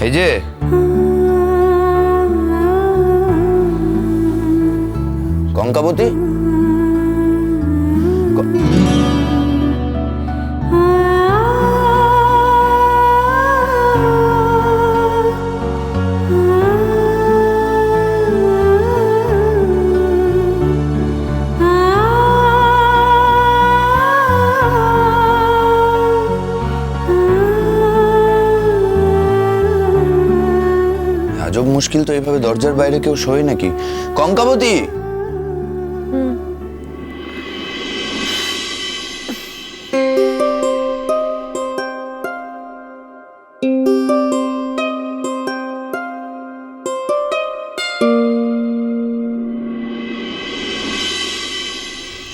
এই যে কঙ্কাবতী, আজব মুশকিল তো, এইভাবে দরজার বাইরে কেউ শোয় নাকি? কঙ্কাবতী,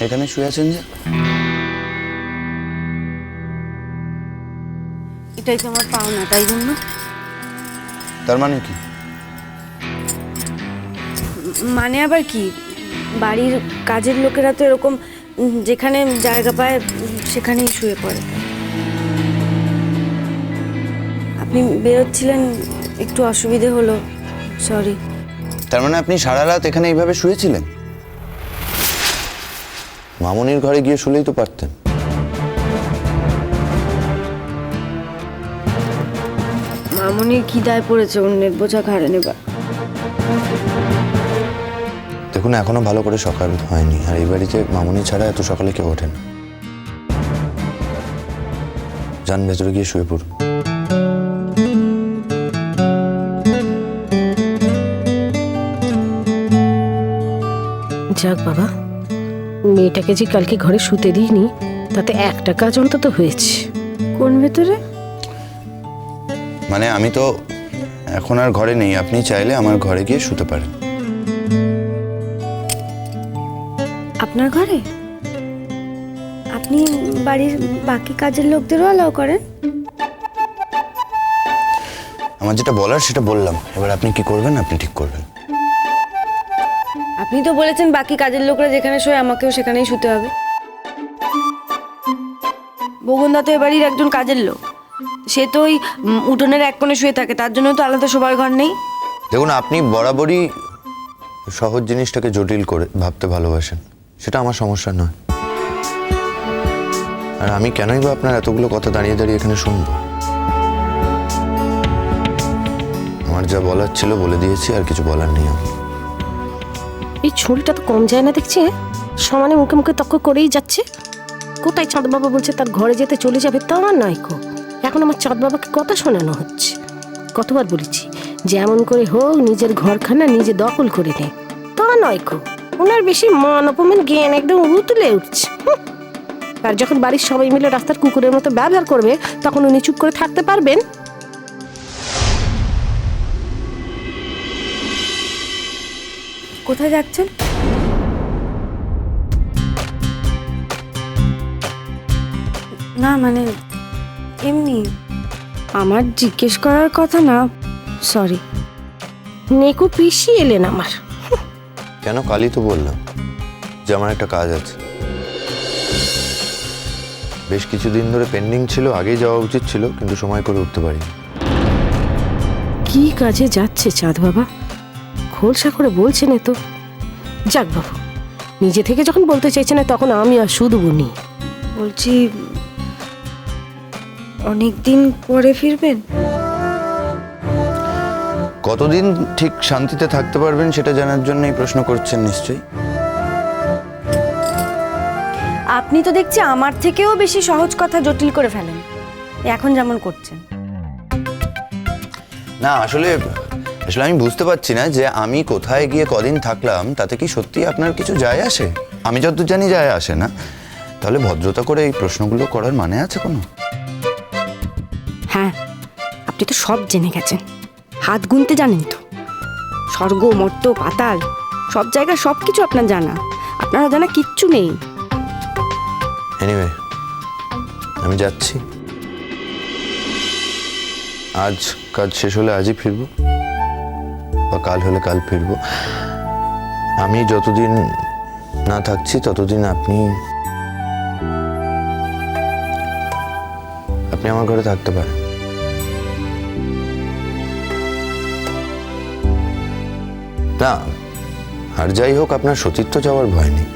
এখানে শুয়ে আছেন যে? এটাই তো আমার পাওনা, তাই জন্য। তার মানে কি? মানে আবার কি, বাড়ির কাজের লোকেরা তো এরকম যেখানে জায়গা পায় সেখানেই শুয়ে পড়ে। আপনি বেরোচ্ছিলেন, একটু অসুবিধে হলো, সরি। তার মানে আপনি সারা রাত এখানে এইভাবে শুয়েছিলেন? মামুনির ঘরে গিয়ে শুলেই তো পারতেন। মামুনির কি দায় পড়েছে অন্যের বোঝা ঘাড়ে নেবার? দেখুন, এখনো ভালো করে সকাল হয়নি, আর এই বাড়িতে মামুনি ছাড়া এত সকালে কেউ ওঠেন। যান ভেতরে গিয়ে শুয়ে পড়ুন। যাক বাবা, মেয়েটাকে যে কালকে ঘরে শুতে দিইনি তাতে একটা কাজ অন্তত হয়েছে। কোন ভেতরে? মানে আমি তো এখন আর ঘরে নেই, আপনি চাইলে আমার ঘরে গিয়ে শুতে পারেন। আপনার ঘরে? আপনি বাড়ির বাকি কাজের লোকদেরও অ্যালাউ করেন? আমার যেটা বলার সেটা বললাম, এবার আপনি কি করবেন আপনি ঠিক করবেন। আপনি তো বলেছেন বাকি কাজের লোকরা যেখানে শোয় আমাকেও সেখানেই শুতে হবে। বগুনদা তো এ বাড়ির একজন কাজের লোক, সে তো ওই উঠোনের এক কোণে শুয়ে থাকে, তার জন্য তো আলাদা শোবার ঘর নেই। দেখুন, আপনি বরাবরই সহজ জিনিসটাকে জটিল করে ভাবতে ভালোবাসেন, সেটা আমার সমস্যা নয়। আর আমি কেনই বা আপনার এতগুলো কথা দাঁড়িয়ে দাঁড়িয়ে এখানে শুনবো? আমার যা বলার ছিল বলে দিয়েছি, আর কিছু বলার নেই আমার। এই ছুরিটা তো কম যায় না দেখছি, সমানে মুখে মুখে তক্ক করেই যাচ্ছে। কোথায় চাঁদ বাবা বলছে তার ঘরে যেতে চলে যাবে, তা আমার নয় কো। এখন আমার চাঁদ বাবাকে কথা শোনানো হচ্ছে। কতবার বলেছি যেমন করে হোক নিজের ঘরখানা নিজে দখল করে নে, তা নয় কো। ওনার বেশি মান অপমান জ্ঞান একদম উতলে উঠছে। আর যখন বাড়ির সবাই মিলে রাস্তার কুকুরের মতো ব্যবহার করবে তখন উনি চুপ করে থাকতে পারবেন? কোথায় যাচ্ছেন? না মানে এমনি, আমার জিজ্ঞেস করার কথা না, সরি। নেকু পিসি এলেন আমার। কেন? কালই তো বললাম যে আমার একটা কাজ আছে, বেশ কিছুদিন ধরে পেন্ডিং ছিল, আগেই যাওয়া উচিত ছিল, কিন্তু সময় করে উঠতে পারিনি। কি কাজে যাচ্ছে চাঁদ বাবা? খোলসা করে বলছে না তো। যাক বাবু, নিজে থেকে যখন বলতে চাইছে না তখন আমি আর শুধু বলি। বলছি অনেকদিন পরে ফিরবেন? কতদিন ঠিক শান্তিতে থাকতে পারবেন সেটা জানার জন্যই প্রশ্ন করছেন নিশ্চয়ই। আপনি তো দেখছি আমার থেকেও বেশি সহজ কথা জটিল করে ফেলেন, এখন যেমন করছেন। না, আসলে আমি বুঝতে পারছি না যে আমি কোথায় গিয়ে কদিন থাকলাম তাতে কি সত্যি আপনার কিছু যায় আসে? আমি যতদূর জানি যায় আসে না। তাহলে ভদ্রতা করে এই প্রশ্নগুলো করার মানে আছে কোনো? হ্যাঁ, আপনি তো সব জেনে গেছেন, হাত গুনতে জানেন তো। স্বর্গ মর্ত পাতাল সব জায়গা সব কিছু আপনার জানা, আপনার জানা কিচ্ছু নেই। এনিওয়ে, আমি যাচ্ছি। আজ কাজ শেষ হলে আজই ফিরবো, বা কাল হলে কাল ফিরবো। আমি যতদিন না থাকছি ততদিন আপনি আমার ঘরে থাকতে পারেন। না, আর যাই হোক আপনার সতীত্ব যাওয়ার ভয় নেই।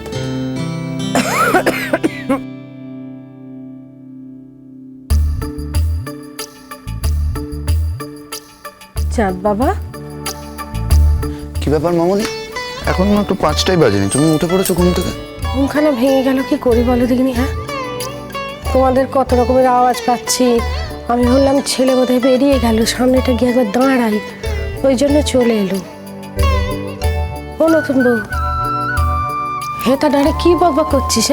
চাঁদ বাবা, কি ব্যাপার মামনি, এখন তো 5টাই বাজেনি, তুমি উঠে পড়েছো ঘুম থেকে? ঘুমখানা ভেঙে গেল, কি করি বলো দেখিনি? হ্যাঁ, তোমাদের কত রকমের আওয়াজ পাচ্ছি, আমি বললাম ছেলে বোধহয় বেরিয়ে গেল, সামনেটা গিয়ে একবার দাঁড়াই, ওই জন্য চলে এলো। ও নতুন বউ, হেতা ডাঁড়ে কি বকবক করছিস?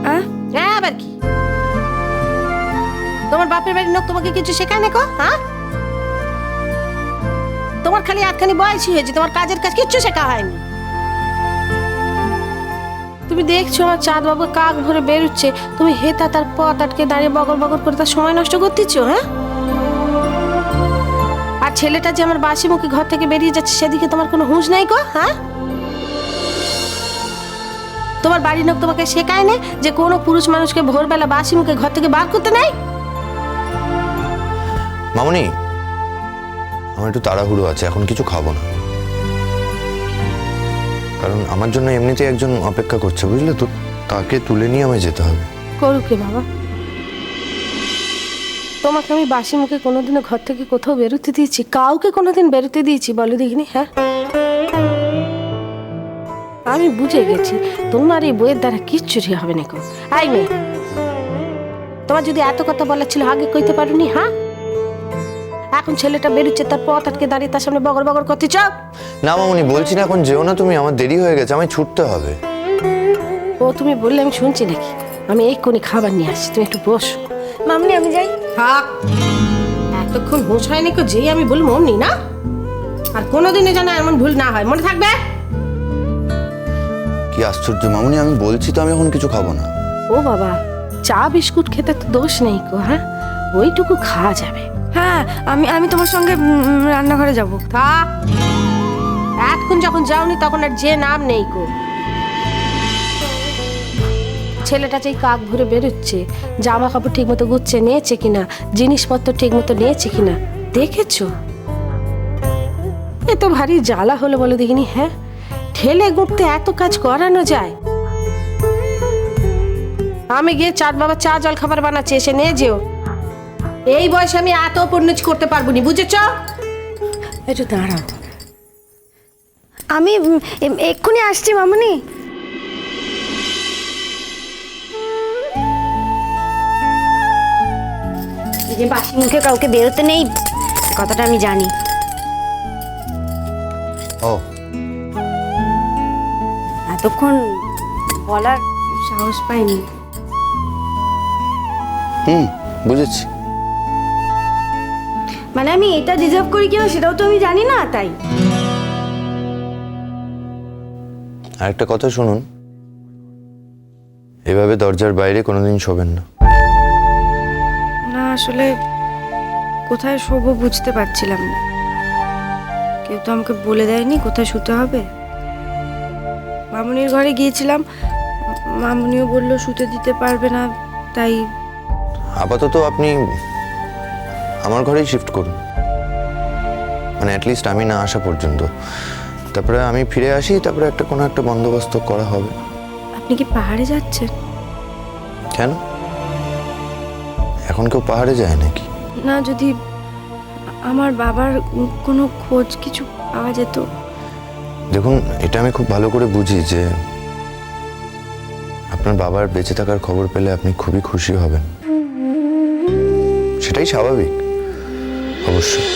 হ্যাঁ হ্যাঁ, আবার কি? তোমার বাপের বাড়ির লোক তোমাকে কিছু শেখায় না কো? হ্যাঁ, তোমার খালি আটখানি বয়সই হয়েছে, তোমার কাজের কাজ কিচ্ছু শেখা হয়নি। তুমি দেখছো আমার চাঁদ বাবু কাক ভরে বেরোচ্ছে, তুমি হেতা তার পথ আটকে দাঁড়িয়ে বগর বগর করে তার সময় নষ্ট করতেছো। হ্যাঁ, আর ছেলেটা যে আমার বাসি মুখে ঘর থেকে বেরিয়ে যাচ্ছে সেদিকে তোমার কোনো হুঁশ নাই গো? হ্যাঁ, তোমার বাড়ির লোক তোমাকে শেখায় না যে কোনো পুরুষ মানুষকে ভোরবেলা বাসি মুখে ঘর থেকে বার করতে নাই? মামনি, আমার একটু তাড়াহুড়ো আছে, এখন কিছু খাবো না, কারণ আমার জন্য এমনিতেই একজন অপেক্ষা করছে, বুঝলে তো, তাকে তুলে নিয়ে আমায় যেতে হবে। করুকে বাবা, তোমাকে আমি বাসি মুখে কোনোদিনও ঘর থেকে কোথাও বেরোতে দিয়েছি? কাউকে কোনোদিন বেরোতে দিয়েছি বলো দেখিনি? হ্যাঁ, আমি বুঝে গেছি তোমার এই বইয়ের দ্বারা কিচ্ছুটি হবে না। আই মেয়ে, তোমার যদি এত কথা বলার ছিল আগে কইতে পারোনি? হ্যাঁ, এখন ছেলেটা বেরোচ্ছে, তার পথ আটকে দাঁড়িয়ে তার সামনে বগর বগর করতে চাও? না মামনি, বলছি না এখন যেও না তুমি, আমার দেরি হয়ে গেছে, আমায় ছুটতে হবে। ও তুমি বললে আমি শুনছি নাকি? আমি এক্ষুনি খাবার নিয়ে আসছি, তুমি একটু বসো। মামনি আমি যাই। থাক, এতক্ষণ হোশ হয়নি কো, যেই আমি বলবো অমনি না, আর কোনোদিনে যেন এমন ভুল না হয়, মনে থাকবে? কি আশ্চর্য মামনি, আমি বলছি তো আমি এখন কিছু খাবো না। ও বাবা, চা বিস্কুট খেতে তো দোষ নেই কো। হ্যাঁ, ওইটুকু খাওয়া যাবে। হ্যাঁ, আমি তোমার সঙ্গে রান্নাঘরে যাব। থাক, এতক্ষণ যখন যাওনি তখন আর যে নাম নেই কো। ছেলেটা যেই কাক ভরে বেরোচ্ছে, জামা কাপড় ঠিক মতো গুচ্ছে নিয়েছে কিনা, জিনিসপত্র ঠিক মতো নিয়েছে কিনা দেখেছো? এ তো ভারী জ্বালা হলো বলে দেখিনি। হ্যাঁ, ঠেলে গুঁড়তে এত কাজ করানো যায়? আমি গিয়ে চাঁদ বাবা চা জল খাবার বানাচ্ছে, এসে নিয়ে যেও। এই বয়সে আমি এত পরিণতি করতে পারবো না, বুঝেছ? একটু দাঁড়াও, আমি এক্ষুনি আসছি মামনি। এই যে বাসি মুখে কাউকে বেরোতে নেই, কথাটা আমি জানি। ও, এতক্ষণ বলার সাহস পাইনি। বুঝেছি। মানে আমি এটা ডিজার্ভ করি কিনা সেটাও তো আমি জানি না, তাই। আরেকটা কথা শুনুন, এভাবে দরজার বাইরে কোনোদিন শোবেন না। না, আসলে কোথায় শোবো বুঝতে পারছিলাম না, কেউ তো আমাকে বলে দেয়নি কোথায় শুতে হবে। মামুনির ঘরে গিয়েছিলাম, মামুনিও বললো শুতে দিতে পারবে না, তাই। আপাতত আপনি আমার ঘরেই শিফট করুন, মানে অ্যাটলিস্ট আমি না আসা পর্যন্ত। তারপরে আমি ফিরে আসি, তারপরে কোনো একটা বন্দোবস্ত করা হবে। আপনি কি পাহাড়ে যাচ্ছেন? কেন, এখন কেউ পাহাড়ে যায় নাকি? না, যদি আমার বাবার কোনো খোঁজ কিছু পাওয়া যেত। দেখুন, এটা আমি খুব ভালো করে বুঝি যে আপনার বাবার বেঁচে থাকার খবর পেলে আপনি খুবই খুশি হবেন, সেটাই স্বাভাবিক অবশ্যই।